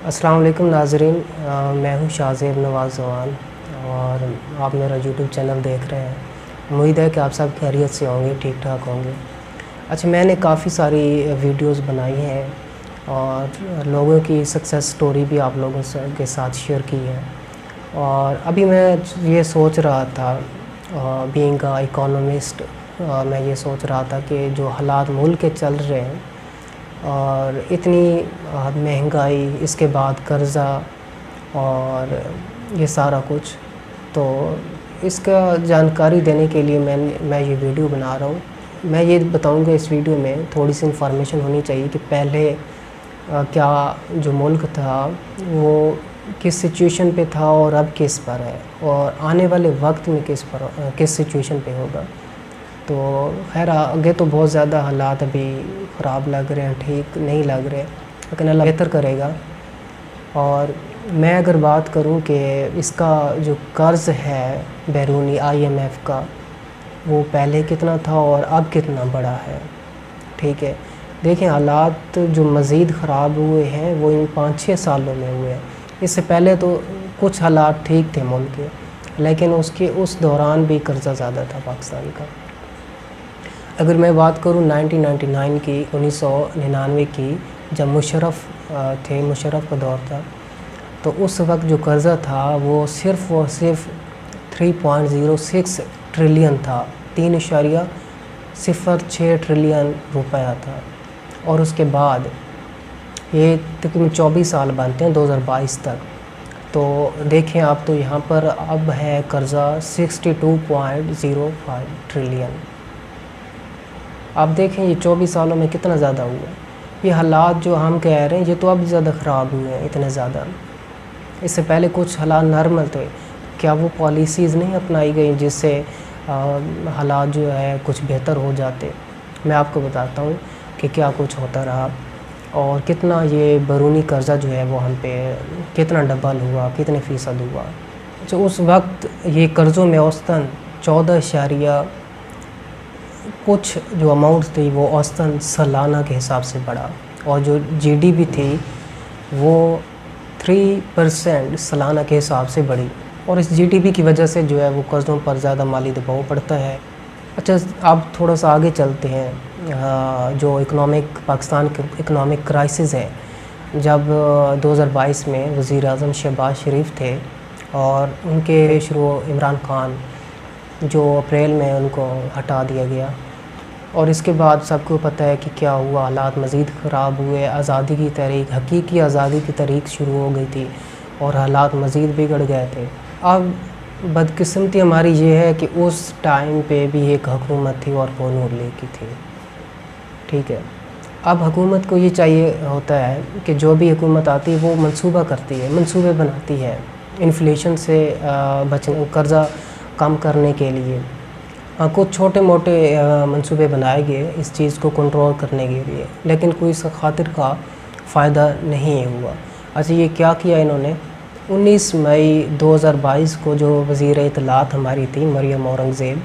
अस्सलाम वालेकुम नाज़रीन। मैं हूँ शाहज़ेब नवाज़ जवान और आप मेरा यूट्यूब चैनल देख रहे हैं। उम्मीद है कि आप सब खैरियत से होंगे, ठीक ठाक होंगे। अच्छा, मैंने काफ़ी सारी वीडियोस बनाई हैं और लोगों की सक्सेस स्टोरी भी आप लोगों के साथ शेयर की है। और अभी मैं ये सोच रहा था, बीइंग अ इकोनॉमिस्ट, मैं ये सोच रहा था कि जो हालात मुल्क के चल रहे हैं और इतनी महंगाई, इसके बाद कर्ज़ा और ये सारा कुछ, तो इसका जानकारी देने के लिए मैं ये वीडियो बना रहा हूँ। मैं ये बताऊँगा इस वीडियो में थोड़ी सी इन्फॉर्मेशन होनी चाहिए कि पहले क्या जो मुल्क था वो किस सिचुएशन पे था और अब किस पर है, और आने वाले वक्त में किस सिचुएशन पे होगा। तो खैर आगे तो बहुत ज़्यादा हालात अभी ख़राब लग रहे हैं, ठीक नहीं लग रहे, लेकिन अल्लाह बेहतर करेगा। और मैं अगर बात करूं कि इसका जो कर्ज़ है बैरूनी IMF का, वो पहले कितना था और अब कितना बड़ा है, ठीक है। देखें, हालात जो मज़ीद ख़राब हुए हैं वो इन 5-6 सालों में हुए हैं। इससे पहले तो कुछ हालात ठीक थे मुल्क के, लेकिन उस दौरान भी कर्ज़ा ज़्यादा था पाकिस्तान का। अगर मैं बात करूं 1999 की, 1999 की, जब मुशर्रफ का दौर था, तो उस वक्त जो कर्ज़ा था वो सिर्फ़ और सिर्फ 3.06 ट्रिलियन था, 3.06 ट्रिलियन रुपया था। और उसके बाद ये तकरीबन 24 साल बनते हैं 2022 तक। तो देखें आप, तो यहाँ पर अब है कर्ज़ा 62.05 ट्रिलियन। आप देखें ये 24 सालों में कितना ज़्यादा हुआ है। ये हालात जो हम कह रहे हैं ये तो अब ज़्यादा ख़राब हुए हैं, इतने ज़्यादा। इससे पहले कुछ हालात नॉर्मल थे। क्या वो पॉलिसीज़ नहीं अपनाई गई जिससे हालात जो है कुछ बेहतर हो जाते? मैं आपको बताता हूँ कि क्या कुछ होता रहा और कितना ये बैरूनी कर्ज़ा जो है वो हम पे कितना डबल हुआ, कितने फ़ीसद हुआ। जो उस वक्त ये कर्ज़ों में औसतन 14 कुछ जो अमाउंट थी वो औसतन सालाना के हिसाब से बढ़ा, और जो GDP थी वो 3% सालाना के हिसाब से बढ़ी। और इस GDP की वजह से जो है वो कर्ज़ों पर ज़्यादा माली दबाव पड़ता है। अच्छा, अब थोड़ा सा आगे चलते हैं। जो पाकिस्तान के इकनॉमिक क्राइसिस है, जब 2022 में वज़ीर आज़म शहबाज शरीफ थे और उनके शुरू इमरान खान, जो अप्रैल में उनको हटा दिया गया, और इसके बाद सबको पता है कि क्या हुआ। हालात मज़ीद ख़राब हुए, आज़ादी की तहरीक, हकीकी आज़ादी की तहरीक शुरू हो गई थी और हालात मज़ीद बिगड़ गए थे। अब बदकिस्मती हमारी ये है कि उस टाइम पे भी एक हुकूमत थी और वो नून लीग की थी, ठीक है। अब हुकूमत को ये चाहिए होता है कि जो भी हुकूमत आती है वो मंसूबा करती है, मंसूबे बनाती है इन्फ्लेशन से बचने, कर्ज़ा कम करने के लिए। कुछ छोटे मोटे मंसूबे बनाए गए इस चीज़ को कंट्रोल करने के लिए, लेकिन कोई इस खातिर का फ़ायदा नहीं हुआ। अच्छा, ये क्या किया इन्होंने? 19 मई 2022 को जो वज़ीर इत्तलात हमारी थी मरियम औरंगज़ेब,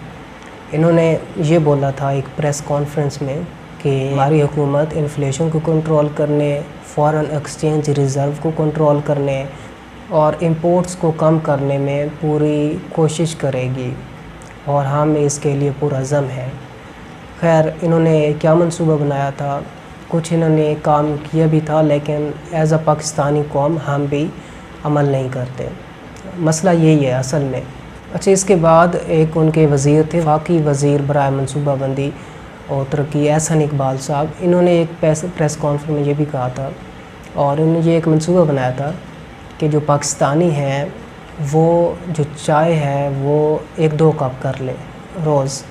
इन्होंने ये बोला था एक प्रेस कॉन्फ्रेंस में कि हमारी हुकूमत इन्फ्लेशन को कंट्रोल करने, फ़ॉरेन एक्सचेंज रिज़र्व को कंट्रोल करने और इंपोर्ट्स को कम करने में पूरी कोशिश करेगी और हम इसके लिए पूरा अज़म है। खैर, इन्होंने क्या मंसूबा बनाया था? कुछ इन्होंने काम किया भी था, लेकिन एज़ अ पाकिस्तानी कौम हम भी अमल नहीं करते। मसला यही है असल में। अच्छा, इसके बाद एक उनके वज़ीर थे, वफाकी वज़ीर बराए मनसूबाबंदी और तरक्की, एहसन इकबाल साहब। इन्होंने एक प्रेस कॉन्फ्रेंस में ये भी कहा था और इन्होंने ये एक मंसूबा बनाया था कि जो पाकिस्तानी हैं वो जो चाय है वो 1-2 कप कर ले रोज़,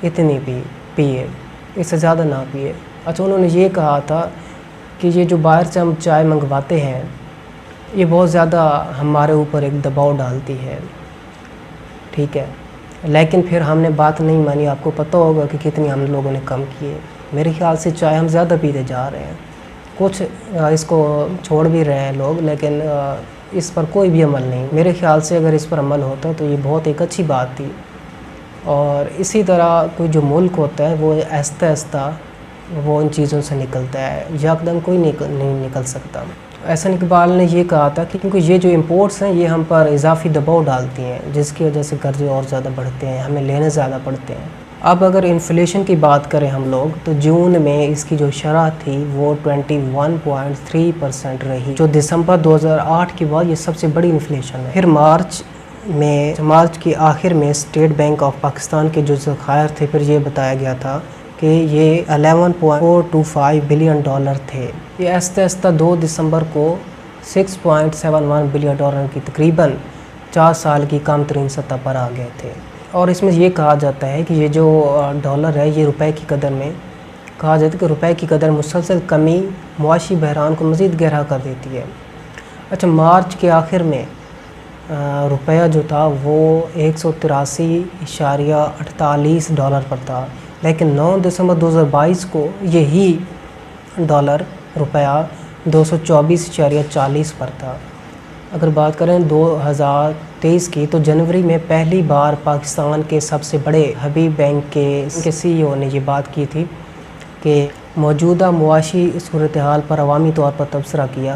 इतनी पिए, इससे ज़्यादा ना पिए। अच्छा, उन्होंने ये कहा था कि ये जो बाहर से हम चाय मंगवाते हैं ये बहुत ज़्यादा हमारे ऊपर एक दबाव डालती है, ठीक है। लेकिन फिर हमने बात नहीं मानी। आपको पता होगा कि कितनी हम लोगों ने कम किए। मेरे ख्याल से चाय हम ज़्यादा पीते जा रहे हैं। कुछ इसको छोड़ भी रहे हैं लोग, लेकिन इस पर कोई भी अमल नहीं। मेरे ख्याल से अगर इस पर अमल होता तो ये बहुत एक अच्छी बात थी। और इसी तरह कोई जो मुल्क होता है वो आहिस्ता आहिस्ता वो इन चीज़ों से निकलता है, यकदम कोई नहीं निकल सकता। احسن اقبال نے یہ کہا تھا کہ کیونکہ یہ جو امپورٹس ہیں یہ ہم پر اضافی دباؤ ڈالتی ہیں، جس کی وجہ سے قرضے اور زیادہ بڑھتے ہیں، ہمیں لینے زیادہ پڑتے ہیں۔ اب اگر انفلیشن کی بات کریں ہم لوگ تو جون میں اس کی جو شرح تھی وہ 21.3% رہی، جو دسمبر 2008 کے بعد یہ سب سے بڑی انفلیشن ہے۔ پھر مارچ کی آخر میں اسٹیٹ بینک آف پاکستان کے جو ذخائر تھے پھر یہ بتایا گیا تھا کہ یہ $11.425 بلین تھے۔ یہ آہستہ آہستہ 2 دسمبر کو $6.71 بلین کی تقریباً 4 سال کی کم ترین سطح پر آ گئے تھے۔ اور اس میں یہ کہا جاتا ہے کہ یہ جو ڈالر ہے یہ روپے کی قدر میں کہا جاتا ہے کہ روپے کی قدر مسلسل کمی معاشی بحران کو مزید گہرا کر دیتی ہے۔ اچھا، مارچ کے آخر میں روپیہ جو تھا وہ $183.48 پر تھا، لیکن 9 دسمبر 2022 کو یہی ڈالر روپیہ $224.40 پر تھا۔ اگر بات کریں 2023 کی تو جنوری میں پہلی بار پاکستان کے سب سے بڑے حبیب بینک کے CEO نے یہ بات کی تھی کہ موجودہ معاشی صورتحال پر عوامی طور پر تبصرہ کیا۔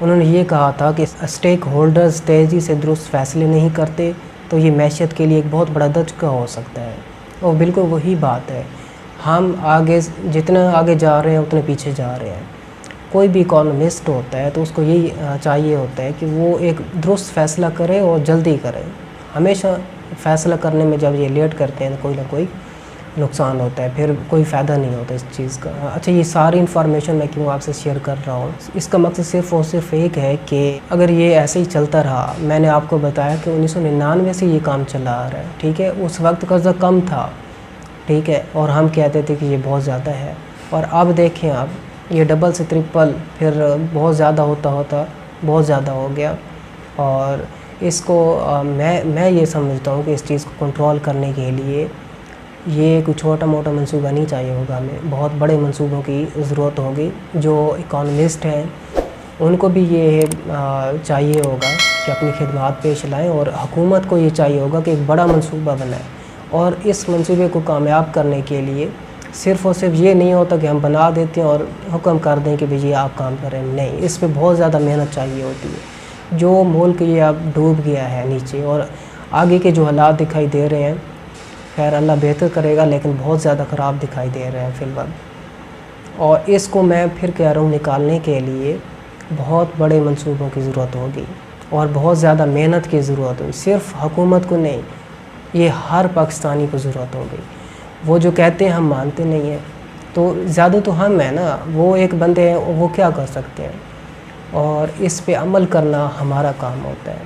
انہوں نے یہ کہا تھا کہ اسٹیک ہولڈرز تیزی سے درست فیصلے نہیں کرتے تو یہ معیشت کے لیے ایک بہت بڑا دھچکا ہو سکتا ہے، اور بالکل وہی بات ہے۔ ہم جتنا آگے جا رہے ہیں اتنے پیچھے جا رہے ہیں۔ کوئی بھی اکانومسٹ ہوتا ہے تو اس کو یہی چاہیے ہوتا ہے کہ وہ ایک درست فیصلہ کرے اور جلدی کرے۔ ہمیشہ فیصلہ کرنے میں جب یہ لیٹ کرتے ہیں تو کوئی نہ کوئی نقصان ہوتا ہے، پھر کوئی فائدہ نہیں ہوتا اس چیز کا۔ اچھا، یہ ساری انفارمیشن میں کیوں آپ سے شیئر کر رہا ہوں؟ اس کا مقصد صرف اور صرف ایک ہے کہ اگر یہ ایسے ہی چلتا رہا، میں نے آپ کو بتایا کہ 1999 سے یہ کام چلا آ رہا ہے، ٹھیک ہے، اس وقت قرضہ کم تھا، ٹھیک ہے، اور ہم کہتے تھے کہ یہ بہت زیادہ ہے، اور اب دیکھیں اب یہ ڈبل سے ٹرپل پھر بہت زیادہ ہوتا بہت زیادہ ہو گیا۔ اور اس کو میں یہ سمجھتا ہوں کہ اس چیز کو کنٹرول کرنے کے لیے یہ کوئی چھوٹا موٹا منصوبہ نہیں چاہیے ہوگا، ہمیں بہت بڑے منصوبوں کی ضرورت ہوگی۔ جو اکانومسٹ ہیں ان کو بھی یہ چاہیے ہوگا کہ اپنی خدمات پیش لائیں، اور حکومت کو یہ چاہیے ہوگا کہ ایک بڑا منصوبہ بنائیں، اور اس منصوبے کو کامیاب کرنے کے لیے صرف اور صرف یہ نہیں ہوتا کہ ہم بنا دیتے ہیں اور حکم کر دیں کہ بھئی یہ آپ کام کریں، نہیں، اس پہ بہت زیادہ محنت چاہیے ہوتی ہے۔ جو ملک یہ اب ڈوب گیا ہے نیچے، اور آگے کے جو حالات دکھائی دے رہے ہیں، خیر اللہ بہتر کرے گا، لیکن بہت زیادہ خراب دکھائی دے رہے ہیں فی الوقت، اور اس کو میں پھر کہہ رہا ہوں نکالنے کے لیے بہت بڑے منصوبوں کی ضرورت ہوگی اور بہت زیادہ محنت کی ضرورت ہوگی۔ صرف حکومت کو نہیں، یہ ہر پاکستانی کو ضرورت ہوگی۔ وہ جو کہتے ہیں ہم مانتے نہیں ہیں، تو زیادہ تو ہم ہیں نا، وہ ایک بندے ہیں، وہ کیا کر سکتے ہیں، اور اس پہ عمل کرنا ہمارا کام ہوتا ہے۔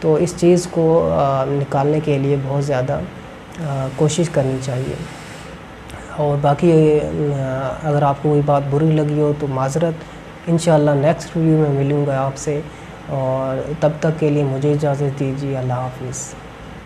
تو اس چیز کو نکالنے کے لیے بہت زیادہ کوشش کرنی چاہیے۔ اور باقی اگر آپ کو کوئی بات بری لگی ہو تو معذرت، انشاءاللہ نیکسٹ ویڈیو میں ملوں گا آپ سے، اور تب تک کے لیے مجھے اجازت دیجیے، اللہ حافظ۔